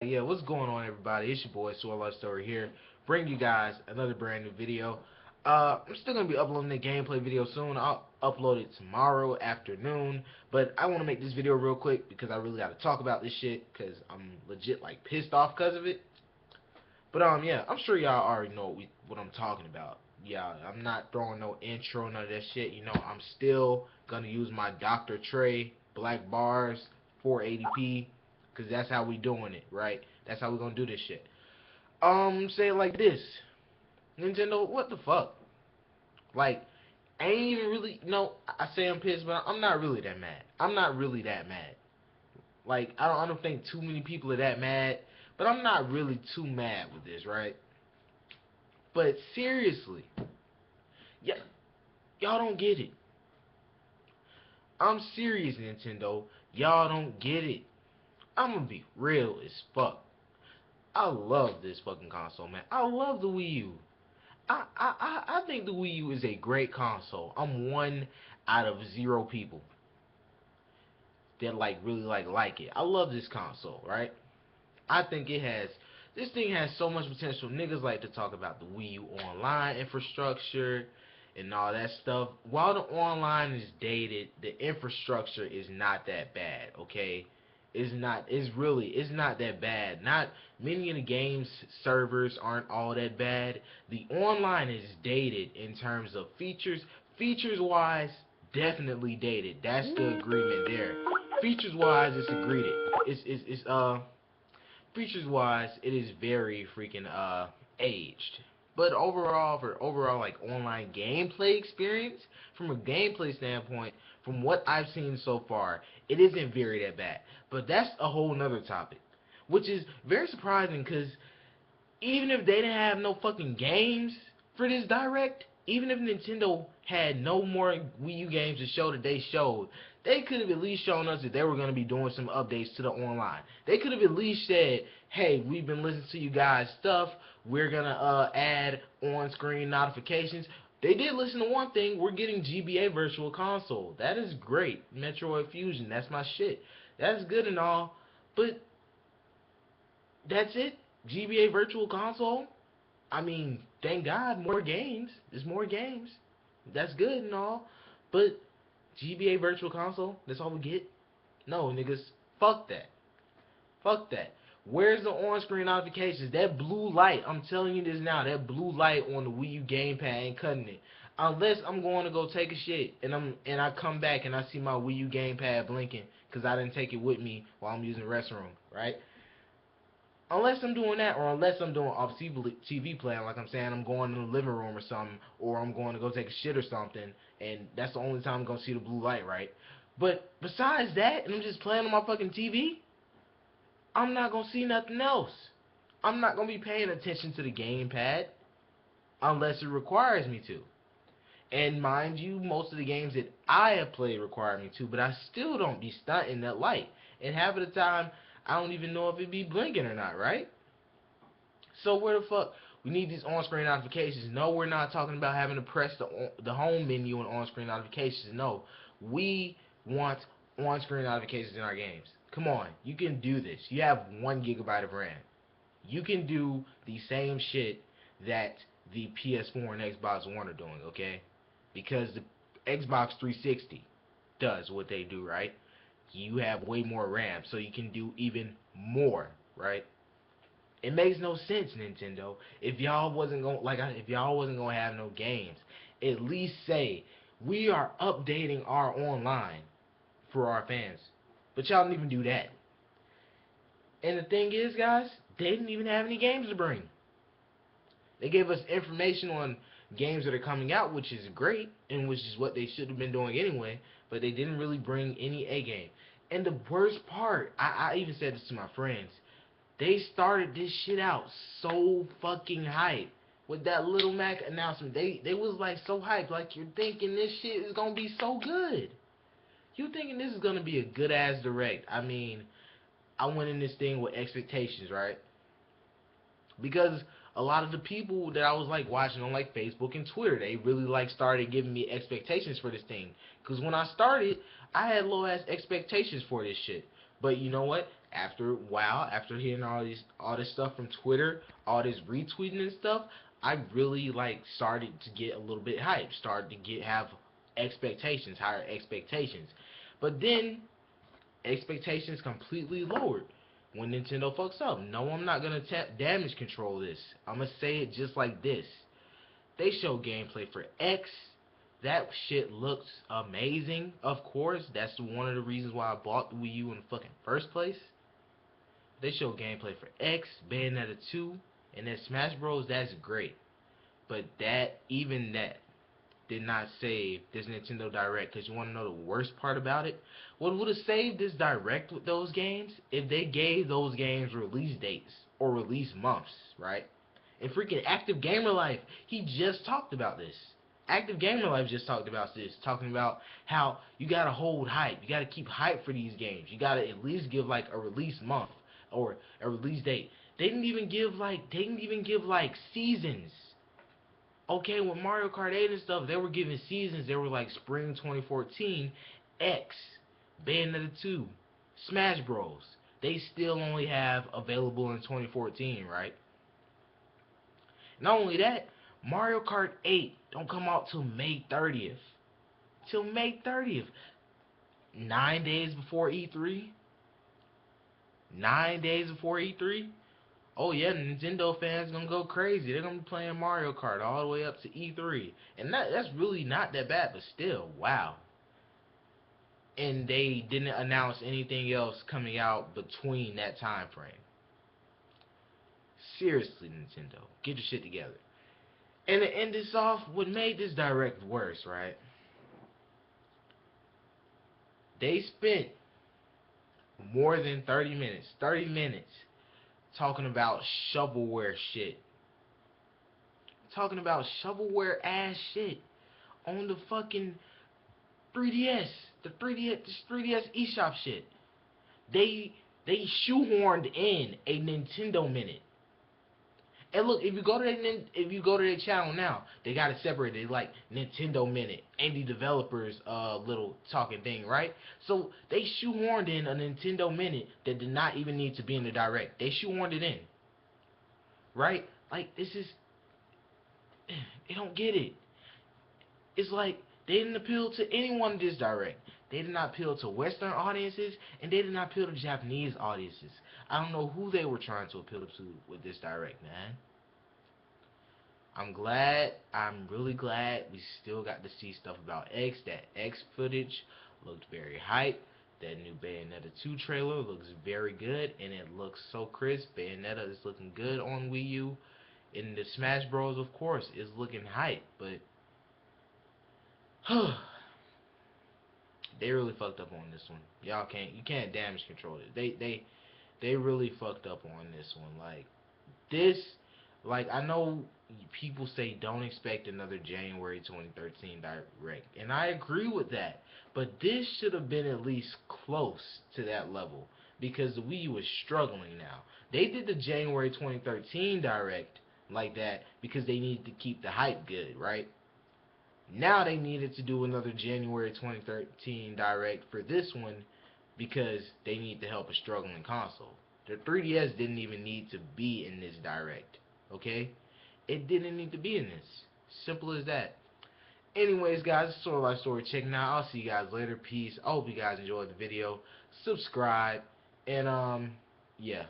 Yeah, what's going on, everybody? It's your boy SoraLifeStory here, bringing you guys another brand new video. I'm still gonna be uploading the gameplay video soon. I'll upload it tomorrow afternoon, but I want to make this video real quick because I really got to talk about this shit because I'm legit like pissed off because of it. But yeah, I'm sure y'all already know what I'm talking about. Yeah, I'm not throwing no intro, none of that shit. You know, I'm still gonna use my Dr. Trey black bars 480p because that's how we doing it, right? That's how we gonna do this shit. Say it like this, Nintendo, what the fuck? Like, I ain't even really, I say I'm pissed, but I'm not really that mad. I'm not really that mad. Like, I don't think too many people are that mad, but I'm not really too mad with this, right? But seriously, yeah, y'all don't get it. I'm serious, Nintendo. Y'all don't get it. I'm gonna be real as fuck. I love this fucking console, man. I love the Wii U. I think the Wii U is a great console. I'm one out of 0 people that really like it. I love this console, right? I think this thing has so much potential. Niggas like to talk about the Wii U online infrastructure and all that stuff. While the online is dated, the infrastructure is not that bad, okay? It's not that bad. Not many of the game's servers aren't all that bad. The online is dated in terms of features. Features wise, definitely dated. That's the agreement there. Features wise, it's agreed. It's features wise, it is very freaking aged. But overall, for overall like online gameplay experience, from a gameplay standpoint, from what I've seen so far, it isn't very that bad. But that's a whole nother topic, which is very surprising because even if they didn't have no fucking games for this direct, even if Nintendo had no more Wii U games to show that they showed, they could have at least shown us that they were going to be doing some updates to the online. They could have at least said, hey, we've been listening to you guys' stuff, we're going to add on-screen notifications. They did listen to one thing, we're getting GBA Virtual Console. That is great. Metroid Fusion, that's my shit. That's good and all, but that's it? GBA Virtual Console? I mean, thank God, more games. There's more games. That's good and all. But GBA Virtual Console, that's all we get? No, niggas. Fuck that. Fuck that. Where's the on-screen notifications? That blue light, I'm telling you this now, that blue light on the Wii U gamepad ain't cutting it. Unless I'm going to go take a shit and I come back and I see my Wii U gamepad blinking because I didn't take it with me while I'm using the restroom, right? Unless I'm doing that, or unless I'm doing off TV playing, like I'm saying, I'm going in the living room or something, or I'm going to go take a shit or something, and that's the only time I'm going to see the blue light, right? But besides that, and I'm just playing on my fucking TV, I'm not going to see nothing else. I'm not going to be paying attention to the gamepad unless it requires me to. And mind you, most of the games that I have played require me to, but I still don't be stunting that light. And half of the time, I don't even know if it be blinking or not, right? So where the fuck we need these on-screen notifications? No, we're not talking about having to press the home menu and on-screen notifications. No, we want on-screen notifications in our games. Come on, you can do this. You have 1 GB of RAM. You can do the same shit that the PS4 and Xbox One are doing, okay? Because the Xbox 360 does what they do, right? You have way more RAM, so you can do even more, right? It makes no sense, Nintendo. If y'all wasn't gonna have no games, at least say we are updating our online for our fans. But y'all didn't even do that. And the thing is, guys, they didn't even have any games to bring. They gave us information on games that are coming out, which is great, and which is what they should have been doing anyway, but they didn't really bring any A game. And the worst part, I even said this to my friends, they started this shit out so fucking hype. With that Little Mac announcement, they was like so hyped, like you're thinking this shit is gonna be so good. You thinking this is gonna be a good ass direct. I mean, I went in this thing with expectations, right? Because a lot of the people that I was like watching on like Facebook and Twitter, they really like started giving me expectations for this thing. Because when I started, I had low ass expectations for this shit. But you know what? after a while, after hearing all this stuff from Twitter, all this retweeting and stuff, I really like started to get a little bit hyped, started to have expectations, higher expectations. But then expectations completely lowered when Nintendo fucks up. No, I'm not gonna damage control this. I'm gonna say it just like this. They show gameplay for X. That shit looks amazing. Of course, that's one of the reasons why I bought the Wii U in the fucking first place. They show gameplay for X, Bayonetta 2, and then Smash Bros. That's great. But even that did not save this Nintendo Direct. Because you want to know the worst part about it? What would have saved this Direct with those games? If they gave those games release dates or release months, right? And freaking Active Gamer Life, he just talked about this. Active Gamer Life just talked about this, talking about how you gotta hold hype, you gotta keep hype for these games. You gotta at least give like a release month or a release date. They didn't even give like seasons. Okay, with Mario Kart 8 and stuff, they were giving seasons. They were like spring 2014, X, Bayonetta 2, Smash Bros. They still only have available in 2014, right? Not only that, Mario Kart 8 don't come out till May 30th. Till May 30th. 9 days before E3. 9 days before E3. Oh yeah, Nintendo fans gonna go crazy. They're gonna be playing Mario Kart all the way up to E3. And that's really not that bad, but still, wow. And they didn't announce anything else coming out between that time frame. Seriously, Nintendo, get your shit together. And to end this off, what made this Direct worse, right? They spent more than 30 minutes, talking about shovelware shit. Talking about shovelware ass shit on the fucking 3DS. The 3DS eShop shit. They shoehorned in a Nintendo Minute. And look, if you go to their channel now, they got it separated like Nintendo Minute, indie developers little talking thing, right? So they shoehorned in a Nintendo Minute that did not even need to be in the Direct. They shoehorned it in, right? Like this is, they don't get it. It's like they didn't appeal to anyone in this Direct. They did not appeal to Western audiences, and they did not appeal to Japanese audiences. I don't know who they were trying to appeal to with this Direct, man. I'm really glad we still got to see stuff about X. That X footage looked very hype. That new Bayonetta 2 trailer looks very good, and it looks so crisp. Bayonetta is looking good on Wii U. And the Smash Bros, of course, is looking hype, but they really fucked up on this one. You can't damage control it. They really fucked up on this one. Like this, like I know people say don't expect another January 2013 Direct, and I agree with that. But this should have been at least close to that level because the Wii U is struggling now. They did the January 2013 Direct like that because they needed to keep the hype good, right? Now they needed to do another January 2013 Direct for this one because they need to help a struggling console. The 3DS didn't even need to be in this Direct, okay? It didn't need to be in this. Simple as that. Anyways, guys, it's SoraLifeStory checking out. I'll see you guys later. Peace. I hope you guys enjoyed the video. Subscribe. And, yeah.